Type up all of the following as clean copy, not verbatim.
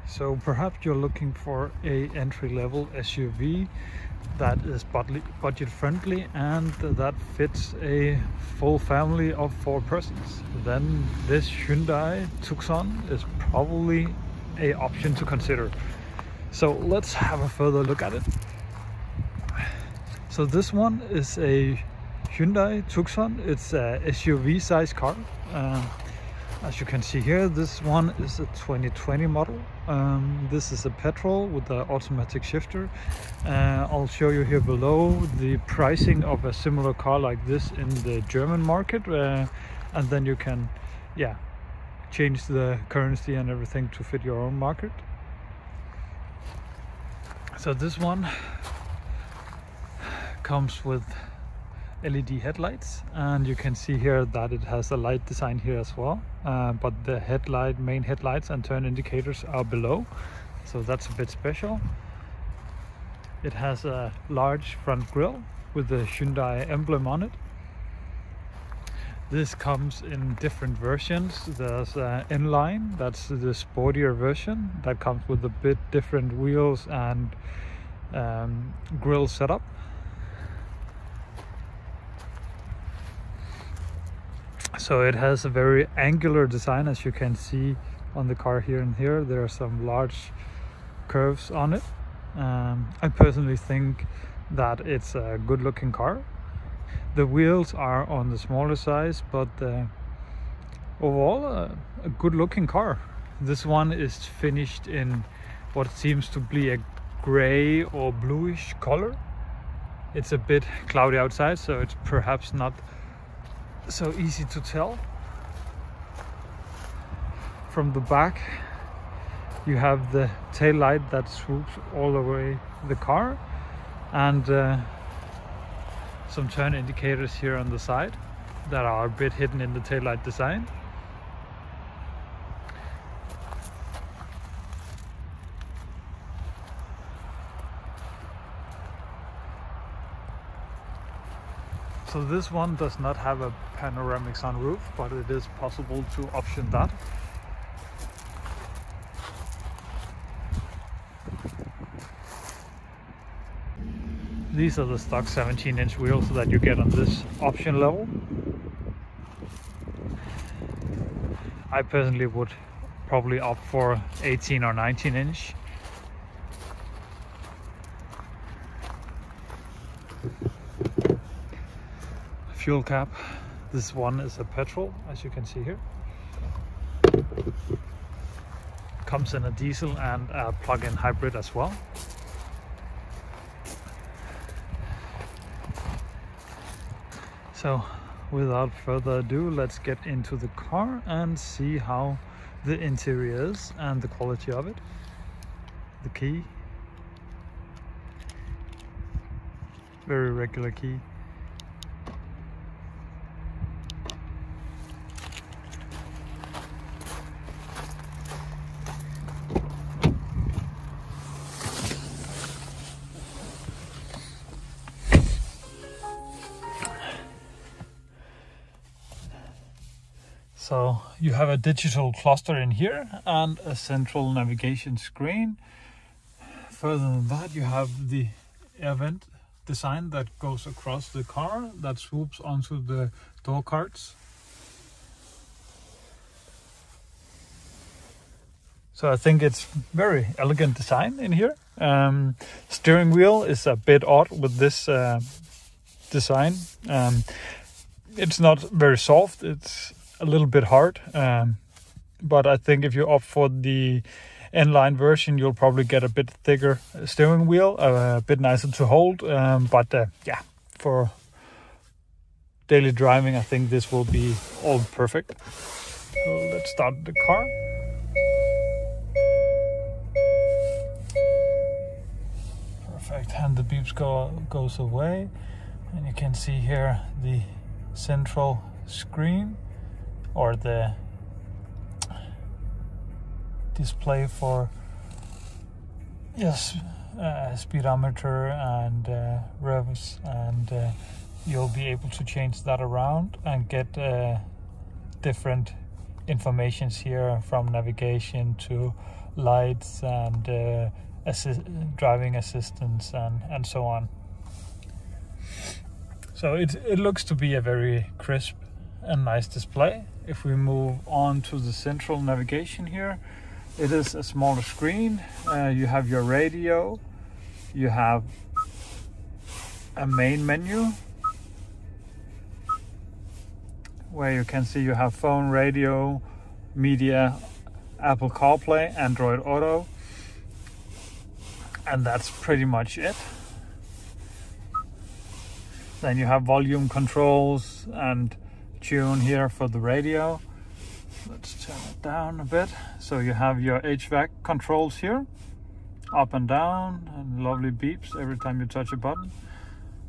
So perhaps you're looking for a entry-level SUV that is budget friendly and that fits a full family of 4 persons. Then this Hyundai Tucson is probably an option to consider. So let's have a further look at it. So this one is a Hyundai Tucson. It's a SUV size car. As you can see here, this one is a 2020 model. This is a petrol with the automatic shifter. I'll show you here below the pricing of a similar car like this in the German market, and then you can change the currency and everything to fit your own market. So this one comes with LED headlights, and you can see here that it has a light design here as well, but the main headlights and turn indicators are below, so that's a bit special. It has a large front grille with the Hyundai emblem on it. This comes in different versions. There's an N-Line, that's the sportier version, that comes with a bit different wheels and grille setup. So it has a very angular design, as you can see on the car here and here. There are some large curves on it. I personally think that it's a good looking car. The wheels are on the smaller size, but overall a good looking car. This one is finished in what seems to be a gray or bluish color. It's a bit cloudy outside, so it's perhaps not so easy to tell. From the back you have the tail light that swoops all the way the car, and some turn indicators here on the side that are a bit hidden in the tail light design. So this one does not have a panoramic sunroof, but it is possible to option that. These are the stock 17-inch wheels that you get on this option level. I personally would probably opt for 18 or 19-inch. Fuel cap, this one is a petrol, as you can see here. Comes in a diesel and a plug-in hybrid as well. So without further ado, let's get into the car and see how the interior is and the quality of it. The key, very regular key. So you have a digital cluster in here and a central navigation screen. Further than that, you have the air vent design that goes across the car that swoops onto the door cards. So I think it's very elegant design in here. Steering wheel is a bit odd with this design. It's not very soft, it's a little bit hard, but I think if you opt for the N-Line version, you'll probably get a bit thicker steering wheel, a bit nicer to hold, but yeah, for daily driving I think this will be all perfect. So let's start the car. Perfect, and the beeps goes away, and you can see here the central screen, or the display for speedometer and revs, and you'll be able to change that around and get different informations here, from navigation to lights and driving assistance and so on. So it looks to be a very crisp and nice display. If we move on to the central navigation here, it is a smaller screen. You have your radio, you have a main menu where you can see you have phone, radio, media, Apple CarPlay, Android Auto, and that's pretty much it. Then you have volume controls and tune here for the radio. Let's turn it down a bit. So you have your HVAC controls here, up and down, and lovely beeps every time you touch a button.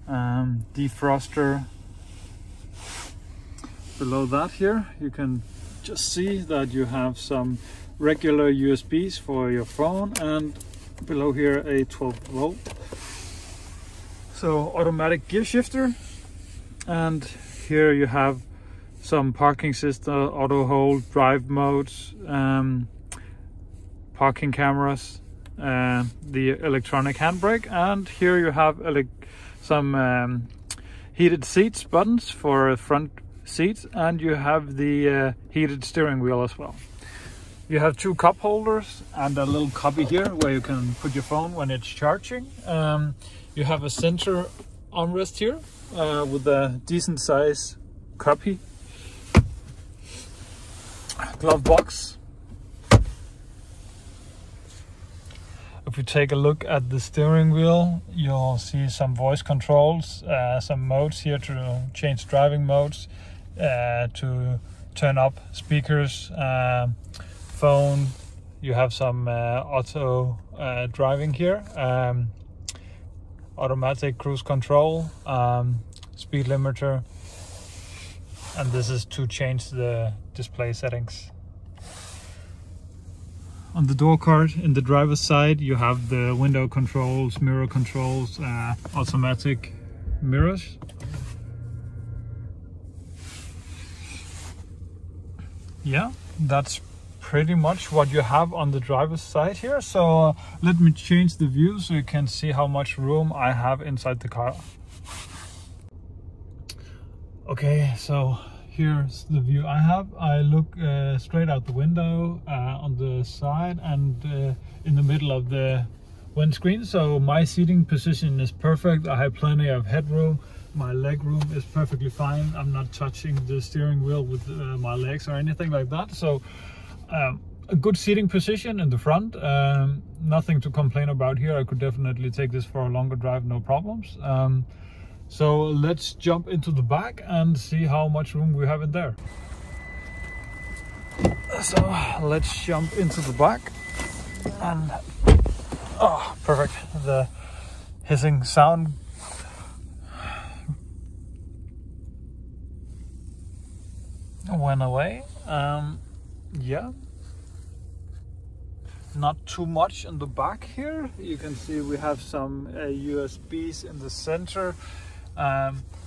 Defroster. Below that here you can just see that you have some regular USBs for your phone, and below here a 12 volt. So automatic gear shifter, and here you have some parking system, auto hold, drive modes, parking cameras, the electronic handbrake, and here you have some heated seats buttons for front seats, and you have the heated steering wheel as well. You have two cup holders and a little cubby here where you can put your phone when it's charging. You have a center armrest here with a decent size cubby. Glove box. If you take a look at the steering wheel, you'll see some voice controls, some modes here to change driving modes, to turn up speakers, phone. You have some auto driving here, automatic cruise control, speed limiter, and this is to change the display settings. On the door card in the driver's side, you have the window controls, mirror controls, automatic mirrors. Yeah, that's pretty much what you have on the driver's side here. So let me change the view so you can see how much room I have inside the car. Okay, so here's the view I have. I look straight out the window on the side and in the middle of the windscreen. So my seating position is perfect. I have plenty of headroom. My leg room is perfectly fine. I'm not touching the steering wheel with my legs or anything like that. So a good seating position in the front. Nothing to complain about here. I could definitely take this for a longer drive, no problems. So let's jump into the back and see how much room we have in there. So let's jump into the back, and oh, perfect. The hissing sound went away. Yeah, not too much in the back here. You can see we have some USBs in the center.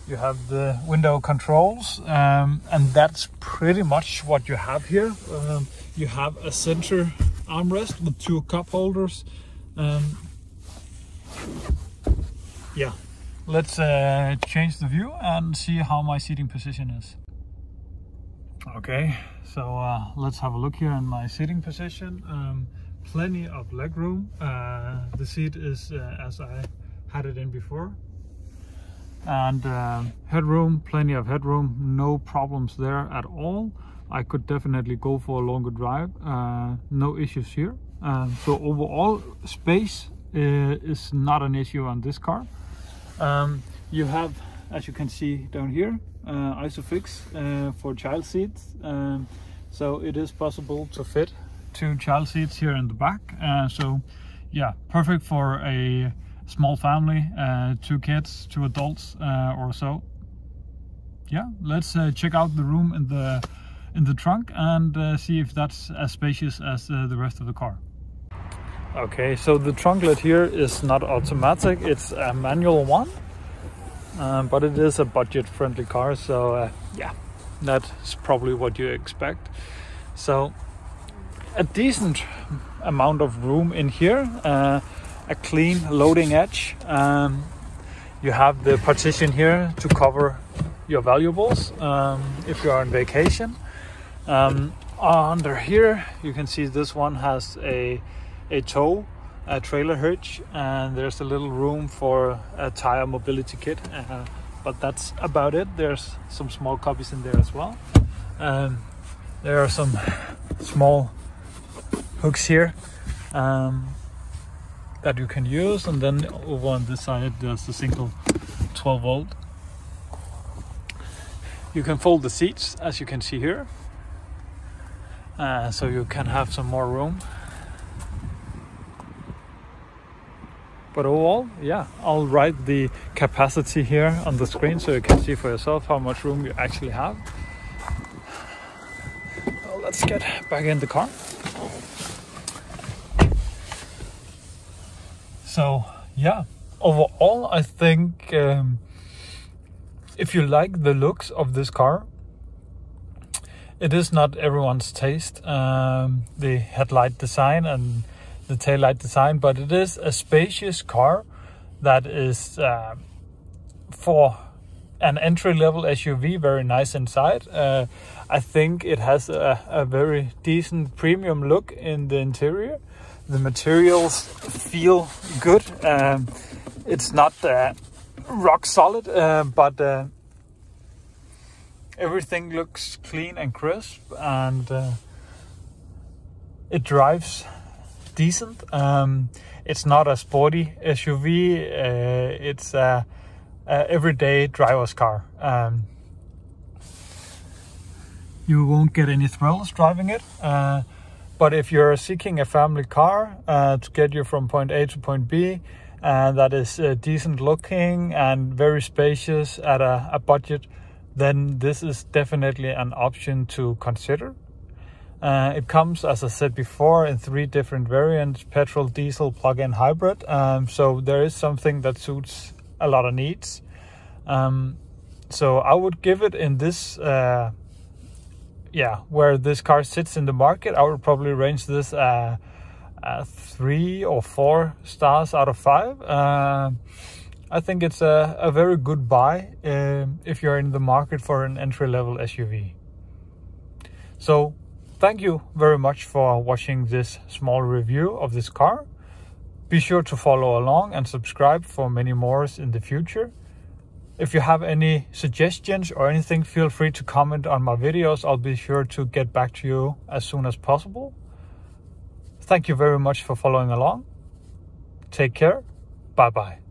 You have the window controls, and that's pretty much what you have here. You have a center armrest with two cup holders. Yeah, let's change the view and see how my seating position is. Okay, so let's have a look here in my seating position. Plenty of leg room. The seat is as I had it in before. And headroom, plenty of headroom, no problems there at all. I could definitely go for a longer drive, no issues here. So overall space is not an issue on this car. You have, as you can see down here, ISOFIX for child seats. So it is possible to fit two child seats here in the back. So yeah, perfect for a small family, 2 kids, 2 adults or so. Yeah, let's check out the room in the trunk and see if that's as spacious as the rest of the car. Okay, so the trunk lid here is not automatic, it's a manual one, but it is a budget-friendly car, so yeah, that's probably what you expect. So a decent amount of room in here, a clean loading edge. You have the partition here to cover your valuables if you are on vacation. Under here you can see this one has a tow, a trailer hitch, and there's a little room for a tire mobility kit, but that's about it. There's some small cubbies in there as well. There are some small hooks here that you can use, and then over on this side there's a single 12 volt. You can fold the seats, as you can see here, so you can have some more room. But overall, yeah, I'll write the capacity here on the screen so you can see for yourself how much room you actually have. Well, let's get back in the car. So yeah, overall I think if you like the looks of this car, it is not everyone's taste, the headlight design and the taillight design, but it is a spacious car that is for an entry-level SUV very nice inside. I think it has a very decent premium look in the interior. The materials feel good. It's not rock solid, but everything looks clean and crisp, and it drives decent. It's not a sporty SUV. It's a everyday driver's car. You won't get any thrills driving it, but if you're seeking a family car to get you from point A to point B, that is decent looking and very spacious at a budget, then this is definitely an option to consider. It comes, as I said before, in 3 different variants: petrol, diesel, plug-in hybrid. So there is something that suits a lot of needs. So I would give it in this, where this car sits in the market, I would probably range this 3 or 4 stars out of 5. I think it's a very good buy if you're in the market for an entry-level SUV. So thank you very much for watching this small review of this car. Be sure to follow along and subscribe for many more in the future. If you have any suggestions or anything, feel free to comment on my videos. I'll be sure to get back to you as soon as possible. Thank you very much for following along. Take care. Bye bye.